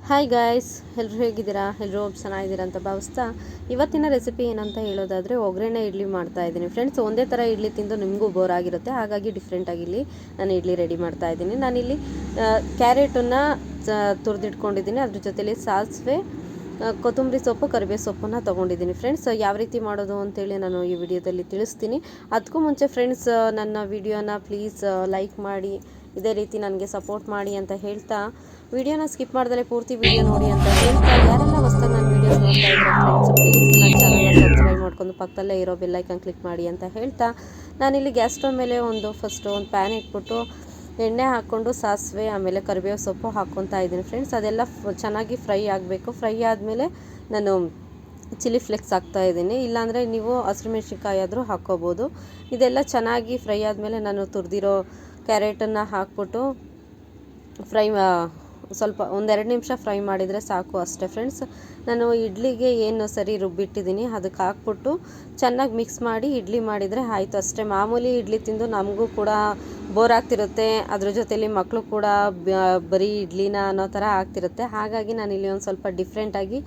Hi guys, ಎಲ್ಲರೂ ಹೇಗಿದ್ದೀರಾ? ಎಲ್ಲರೂ ಚೆನ್ನಾಗಿದ್ದೀರಾ ಅಂತ ಭಾವಿಸ್ತಾ ಇವತ್ತಿನ ರೆಸಿಪಿ ಏನಂತ ಹೇಳೋದಾದರೆ ಒಗ್ಗರಣೆ ಇಡ್ಲಿ ಮಾಡ್ತಾ ಇದ್ದೀನಿ ಫ್ರೆಂಡ್ಸ್. ಒಂದೇ ಥರ ಇಡ್ಲಿ ತಿಂದು ನಿಮಗೂ ಬೋರ್ ಆಗಿರುತ್ತೆ, ಹಾಗಾಗಿ ಡಿಫ್ರೆಂಟಾಗಿ ಇಲ್ಲಿ ನಾನು ಇಡ್ಲಿ ರೆಡಿ ಮಾಡ್ತಾ ಇದ್ದೀನಿ. ನಾನಿಲ್ಲಿ ಕ್ಯಾರೆಟನ್ನು ತುರಿದಿಟ್ಕೊಂಡಿದ್ದೀನಿ, ಅದ್ರ ಜೊತೆಲಿ ಸಾಸಿವೆ, ಕೊತ್ತಂಬರಿ ಸೊಪ್ಪು, ಕರಿಬೇವು ಸೊಪ್ಪನ್ನು ತೊಗೊಂಡಿದ್ದೀನಿ ಫ್ರೆಂಡ್ಸ್. ಯಾವ ರೀತಿ ಮಾಡೋದು ಅಂತೇಳಿ ನಾನು ಈ ವಿಡಿಯೋದಲ್ಲಿ ತಿಳಿಸ್ತೀನಿ. ಅದಕ್ಕೂ ಮುಂಚೆ ಫ್ರೆಂಡ್ಸ್, ನನ್ನ ವಿಡಿಯೋನ ಪ್ಲೀಸ್ ಲೈಕ್ ಮಾಡಿ, ಇದೇ ರೀತಿ ನನಗೆ ಸಪೋರ್ಟ್ ಮಾಡಿ ಅಂತ ಹೇಳ್ತಾ, ವಿಡಿಯೋನ ಸ್ಕಿಪ್ ಮಾಡ್ದಲೇ ಪೂರ್ತಿ ವಿಡಿಯೋ ನೋಡಿ ಅಂತ ಹೇಳ್ತಾ, ಯಾರೆಲ್ಲ ಹೊಸದಾಗಿ ನನ್ನ ವಿಡಿಯೋಸ್ ನೋಡ್ತಾ ಇದ್ದಾರೆ ಫ್ರೆಂಡ್ಸ್, ಪ್ಲೀಸ್ ನನ್ನ ಚಾನಲ್ನ ಸಬ್ಸ್ಕ್ರೈಬ್ ಮಾಡ್ಕೊಂಡು ಪಕ್ಕದಲ್ಲೇ ಇರೋ ಬೆಲ್ಲೈಕನ್ ಕ್ಲಿಕ್ ಮಾಡಿ ಅಂತ ಹೇಳ್ತಾ, ನಾನಿಲ್ಲಿ ಗ್ಯಾಸ್ ಸ್ಟವ್ ಮೇಲೆ ಫಸ್ಟು ಒಂದು ಪ್ಯಾನ್ ಇಟ್ಬಿಟ್ಟು ಎಣ್ಣೆ ಹಾಕ್ಕೊಂಡು ಸಾಸಿವೆ ಆಮೇಲೆ ಕರಿಬೇವು ಸೊಪ್ಪು ಹಾಕ್ಕೊತಾ ಇದ್ದೀನಿ ಫ್ರೆಂಡ್ಸ್. ಅದೆಲ್ಲ ಚೆನ್ನಾಗಿ ಫ್ರೈ ಆಗಬೇಕು. ಫ್ರೈ ಆದಮೇಲೆ ನಾನು ಚಿಲ್ಲಿ ಫ್ಲೇಕ್ಸ್ ಹಾಕ್ತಾಯಿದ್ದೀನಿ, ಇಲ್ಲಾಂದರೆ ನೀವು ಹಸಿಮೆಣ್ಸಿನ್ಕಾಯಿ ಆದರೂ ಹಾಕ್ಕೋಬೋದು. ಇದೆಲ್ಲ ಚೆನ್ನಾಗಿ ಫ್ರೈ ಆದಮೇಲೆ ನಾನು ತುರಿದಿರೋ ಕ್ಯಾರೆಟನ್ನು ಹಾಕ್ಬಿಟ್ಟು ಸ್ವಲ್ಪ 1-2 ನಿಮಿಷ ಫ್ರೈ ಮಾಡಿದರೆ ಸಾಕು ಅಷ್ಟೇ ಫ್ರೆಂಡ್ಸ್. ನಾನು ಇಡ್ಲಿಗೆ ಏನು ಸರಿ ರುಬ್ಬಿಟ್ಟಿದ್ದೀನಿ ಅದಕ್ಕೆ ಹಾಕ್ಬಿಟ್ಟು ಚೆನ್ನಾಗಿ ಮಿಕ್ಸ್ ಮಾಡಿ ಇಡ್ಲಿ ಮಾಡಿದರೆ ಆಯಿತು ಅಷ್ಟೇ. ಮಾಮೂಲಿ ಇಡ್ಲಿ ತಿಂದು ನಮಗೂ ಕೂಡ ಬೋರ್ ಆಗ್ತಿರುತ್ತೆ, ಅದ್ರ ಜೊತೆಲಿ ಮಕ್ಕಳು ಕೂಡ ಬರೀ ಇಡ್ಲಿನ ಅನ್ನೋ ಥರ ಆಗ್ತಿರುತ್ತೆ. ಹಾಗಾಗಿ ನಾನಿಲ್ಲಿ ಒಂದು ಸ್ವಲ್ಪ ಡಿಫ್ರೆಂಟಾಗಿ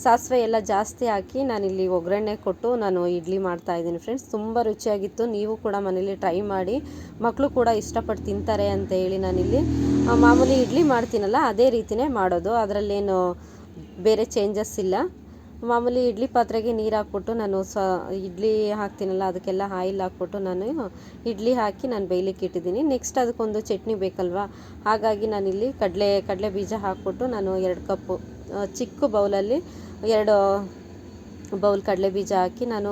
ಸಾಸಿವೆ ಎಲ್ಲ ಜಾಸ್ತಿ ಹಾಕಿ ನಾನಿಲ್ಲಿ ಒಗ್ಗರಣೆ ಕೊಟ್ಟು ನಾನು ಇಡ್ಲಿ ಮಾಡ್ತಾಯಿದ್ದೀನಿ ಫ್ರೆಂಡ್ಸ್. ತುಂಬ ರುಚಿಯಾಗಿತ್ತು, ನೀವು ಕೂಡ ಮನೇಲಿ ಟ್ರೈ ಮಾಡಿ, ಮಕ್ಕಳು ಕೂಡ ಇಷ್ಟಪಟ್ಟು ತಿಂತಾರೆ ಅಂತ ಹೇಳಿ ನಾನಿಲ್ಲಿ ಮಾಮೂಲಿ ಇಡ್ಲಿ ಮಾಡ್ತೀನಲ್ಲ ಅದೇ ರೀತಿಯೇ ಮಾಡೋದು, ಅದರಲ್ಲೇನು ಬೇರೆ ಚೇಂಜಸ್ ಇಲ್ಲ. ಮಾಮೂಲಿ ಇಡ್ಲಿ ಪಾತ್ರೆಗೆ ನೀರು ಹಾಕ್ಬಿಟ್ಟು ನಾನು ಇಡ್ಲಿ ಹಾಕ್ತೀನಲ್ಲ ಅದಕ್ಕೆಲ್ಲ ಆಯಿಲ್ ಹಾಕ್ಬಿಟ್ಟು ನಾನು ಇಡ್ಲಿ ಹಾಕಿ ನಾನು ಬೇಯಲಿಕ್ಕೆ ಇಟ್ಟಿದ್ದೀನಿ. ನೆಕ್ಸ್ಟ್ ಅದಕ್ಕೊಂದು ಚಟ್ನಿ ಬೇಕಲ್ವಾ, ಹಾಗಾಗಿ ನಾನಿಲ್ಲಿ ಕಡಲೆ ಬೀಜ ಹಾಕ್ಬಿಟ್ಟು ನಾನು 2 ಕಪ್ಪು ಚಿಕ್ಕ ಬೌಲಲ್ಲಿ 2 ಬೌಲ್ ಕಡಲೆ ಬೀಜ ಹಾಕಿ ನಾನು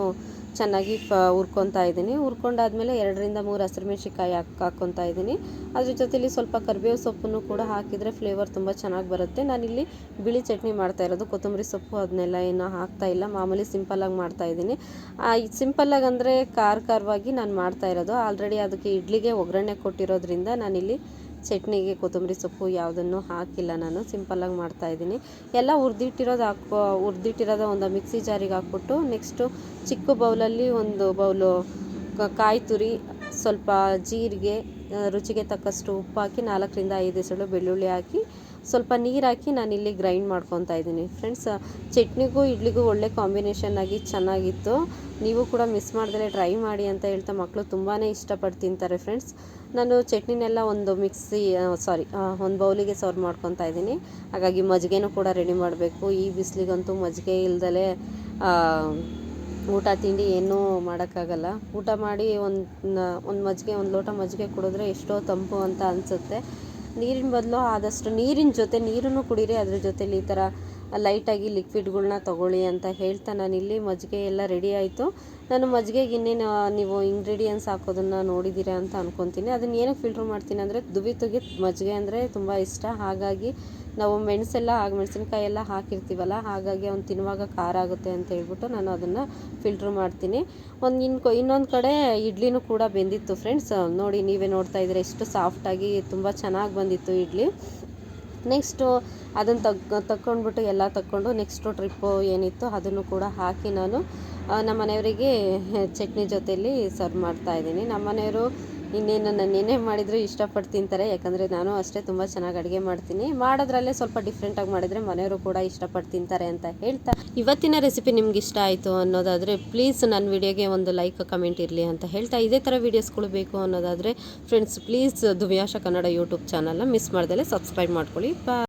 ಚೆನ್ನಾಗಿ ಹುರ್ಕೊತಾ ಇದ್ದೀನಿ. ಹುರ್ಕೊಂಡಾದ್ಮೇಲೆ 2-3 ಹಸಿಮೆಣ್ಸಿನ್ಕಾಯಿ ಹಾಕ್ಕೊತಾ ಇದ್ದೀನಿ. ಅದ್ರ ಜೊತೆಲಿ ಸ್ವಲ್ಪ ಕರಿಬೇವು ಸೊಪ್ಪನ್ನು ಕೂಡ ಹಾಕಿದರೆ ಫ್ಲೇವರ್ ತುಂಬ ಚೆನ್ನಾಗಿ ಬರುತ್ತೆ. ನಾನಿಲ್ಲಿ ಬಿಳಿ ಚಟ್ನಿ ಮಾಡ್ತಾ ಇರೋದು, ಕೊತ್ತಂಬರಿ ಸೊಪ್ಪು ಅದನ್ನೆಲ್ಲ ಏನೋ ಹಾಕ್ತಾ ಇಲ್ಲ, ಮಾಮೂಲಿ ಸಿಂಪಲ್ಲಾಗಿ ಮಾಡ್ತಾಯಿದ್ದೀನಿ. ಸಿಂಪಲ್ಲಾಗಿ ಅಂದರೆ ಖಾರವಾಗಿ ನಾನು ಮಾಡ್ತಾ ಇರೋದು. ಆಲ್ರೆಡಿ ಅದಕ್ಕೆ ಇಡ್ಲಿಗೆ ಒಗ್ಗರಣೆ ಕೊಟ್ಟಿರೋದ್ರಿಂದ ನಾನಿಲ್ಲಿ ಚಟ್ನಿಗೆ ಕೊತ್ತಂಬರಿ ಸೊಪ್ಪು ಯಾವುದನ್ನು ಹಾಕಿಲ್ಲ, ನಾನು ಸಿಂಪಲ್ಲಾಗಿ ಮಾಡ್ತಾಯಿದ್ದೀನಿ. ಎಲ್ಲ ಹುರಿದಿಟ್ಟಿರೋದು ಒಂದು ಮಿಕ್ಸಿ ಜಾರಿಗೆ ಹಾಕ್ಬಿಟ್ಟು ನೆಕ್ಸ್ಟು ಚಿಕ್ಕ ಬೌಲಲ್ಲಿ 1 ಬೌಲು ಕಾಯಿ ತುರಿ, ಸ್ವಲ್ಪ ಜೀರಿಗೆ, ರುಚಿಗೆ ತಕ್ಕಷ್ಟು ಉಪ್ಪು ಹಾಕಿ 4-5 ಎಸಳು ಬೆಳ್ಳುಳ್ಳಿ ಹಾಕಿ ಸ್ವಲ್ಪ ನೀರು ಹಾಕಿ ನಾನಿಲ್ಲಿ ಗ್ರೈಂಡ್ ಮಾಡ್ಕೊತಾ ಇದ್ದೀನಿ ಫ್ರೆಂಡ್ಸ್. ಚಟ್ನಿಗೂ ಇಡ್ಲಿಗೂ ಒಳ್ಳೆ ಕಾಂಬಿನೇಷನ್ ಆಗಿ ಚೆನ್ನಾಗಿತ್ತು. ನೀವು ಕೂಡ ಮಿಸ್ ಮಾಡ್ದಲೇ ಟ್ರೈ ಮಾಡಿ ಅಂತ ಹೇಳ್ತಾ ಮಕ್ಕಳು ತುಂಬಾ ಇಷ್ಟಪಟ್ಟು ತಿಂತಾರೆ ಫ್ರೆಂಡ್ಸ್. ನಾನು ಚಟ್ನಿನೆಲ್ಲ ಒಂದು ಬೌಲಿಗೆ ಸರ್ವ್ ಮಾಡ್ಕೊತಾ ಇದ್ದೀನಿ. ಹಾಗಾಗಿ ಮಜ್ಜಿಗೆನೂ ಕೂಡ ರೆಡಿ ಮಾಡಬೇಕು. ಈ ಬಿಸಿಲಿಗಂತೂ ಮಜ್ಜಿಗೆ ಇಲ್ದಲೇ ಊಟ ತಿಂಡಿ ಏನೂ ಮಾಡೋಕ್ಕಾಗಲ್ಲ. ಊಟ ಮಾಡಿ ಒಂದು ಮಜ್ಜಿಗೆ, 1 ಲೋಟ ಮಜ್ಜಿಗೆ ಕುಡಿದ್ರೆ ಎಷ್ಟೋ ತಂಪು ಅಂತ ಅನಿಸುತ್ತೆ. ನೀರಿನ ಬದಲು ಆದಷ್ಟು ನೀರಿನ ಜೊತೆ ನೀರನ್ನು ಕುಡೀರಿ, ಅದ್ರ ಜೊತೆಲಿ ಈ ಥರ ಲೈಟಾಗಿ ಲಿಕ್ವಿಡ್ಗಳ್ನ ತೊಗೊಳ್ಳಿ ಅಂತ ಹೇಳ್ತಾ ನಾನಿಲ್ಲಿ ಮಜ್ಜಿಗೆ ಎಲ್ಲ ರೆಡಿ ಆಯಿತು. ನಾನು ಮಜ್ಜಿಗೆಗೆ ಇನ್ನೇನು ನೀವು ಇಂಗ್ರೀಡಿಯೆಂಟ್ಸ್ ಹಾಕೋದನ್ನು ನೋಡಿದ್ದೀರಾ ಅಂತ ಅಂದ್ಕೊತೀನಿ. ಅದನ್ನು ಏನಕ್ಕೆ ಫಿಲ್ಟ್ರ್ ಮಾಡ್ತೀನಿ ಅಂದರೆ ತುಗಿ ಮಜ್ಜಿಗೆ ಅಂದರೆ ತುಂಬ ಇಷ್ಟ. ಹಾಗಾಗಿ ನಾವು ಮೆಣಸಿನ್ಕಾಯಿ ಎಲ್ಲ ಹಾಕಿರ್ತೀವಲ್ಲ, ಹಾಗಾಗಿ ಅವ್ನು ತಿನ್ನುವಾಗ ಖಾರ ಆಗುತ್ತೆ ಅಂತ ಹೇಳ್ಬಿಟ್ಟು ನಾನು ಅದನ್ನು ಫಿಲ್ಟ್ರ್ ಮಾಡ್ತೀನಿ. ಇನ್ನೊಂದು ಕಡೆ ಇಡ್ಲಿನೂ ಕೂಡ ಬೆಂದಿತ್ತು ಫ್ರೆಂಡ್ಸ್. ನೋಡಿ, ನೀವೇ ನೋಡ್ತಾ ಇದ್ದೀರ ಎಷ್ಟು ಸಾಫ್ಟಾಗಿ ತುಂಬ ಚೆನ್ನಾಗಿ ಬಂದಿತ್ತು ಇಡ್ಲಿ. ನೆಕ್ಸ್ಟು ಅದನ್ನು ತಕ್ಕೊಂಡ್ಬಿಟ್ಟು ಎಲ್ಲ ತಕ್ಕೊಂಡು ನೆಕ್ಸ್ಟು ಟ್ರಿಪ್ಪು ಏನಿತ್ತು ಅದನ್ನು ಕೂಡ ಹಾಕಿ ನಾನು ನಮ್ಮ ಮನೆಯವರಿಗೆ ಚಟ್ನಿ ಜೊತೆಯಲ್ಲಿ ಸರ್ವ್ ಮಾಡ್ತಾಯಿದ್ದೀನಿ. ನಮ್ಮ ಮನೆಯವರು ಇನ್ನೇನು ನಾನು ಏನೇ ಮಾಡಿದರೂ ಇಷ್ಟಪಟ್ಟು ತಿಂತಾರೆ, ಯಾಕಂದರೆ ನಾನು ಅಷ್ಟೇ ತುಂಬ ಚೆನ್ನಾಗಿ ಅಡುಗೆ ಮಾಡ್ತೀನಿ. ಮಾಡೋದ್ರಲ್ಲೇ ಸ್ವಲ್ಪ ಡಿಫ್ರೆಂಟಾಗಿ ಮಾಡಿದರೆ ಮನೆಯವರು ಕೂಡ ಇಷ್ಟಪಟ್ಟು ತಿಂತಾರೆ ಅಂತ ಹೇಳ್ತಾ, ಇವತ್ತಿನ ರೆಸಿಪಿ ನಿಮ್ಗೆ ಇಷ್ಟ ಆಯಿತು ಅನ್ನೋದಾದರೆ ಪ್ಲೀಸ್ ನನ್ನ ವಿಡಿಯೋಗೆ ಒಂದು ಲೈಕ್ ಕಮೆಂಟ್ ಇರಲಿ ಅಂತ ಹೇಳ್ತಾ, ಇದೇ ಥರ ವೀಡಿಯೋಸ್ಗಳು ಬೇಕು ಅನ್ನೋದಾದರೆ ಫ್ರೆಂಡ್ಸ್ ಪ್ಲೀಸ್ ದುವ್ಯಾಶ ಕನ್ನಡ ಯೂಟ್ಯೂಬ್ ಚಾನಲ್ನ ಮಿಸ್ ಮಾಡ್ದಲೇ ಸಬ್ಸ್ಕ್ರೈಬ್ ಮಾಡ್ಕೊಳ್ಳಿ. ಬಾಯ್.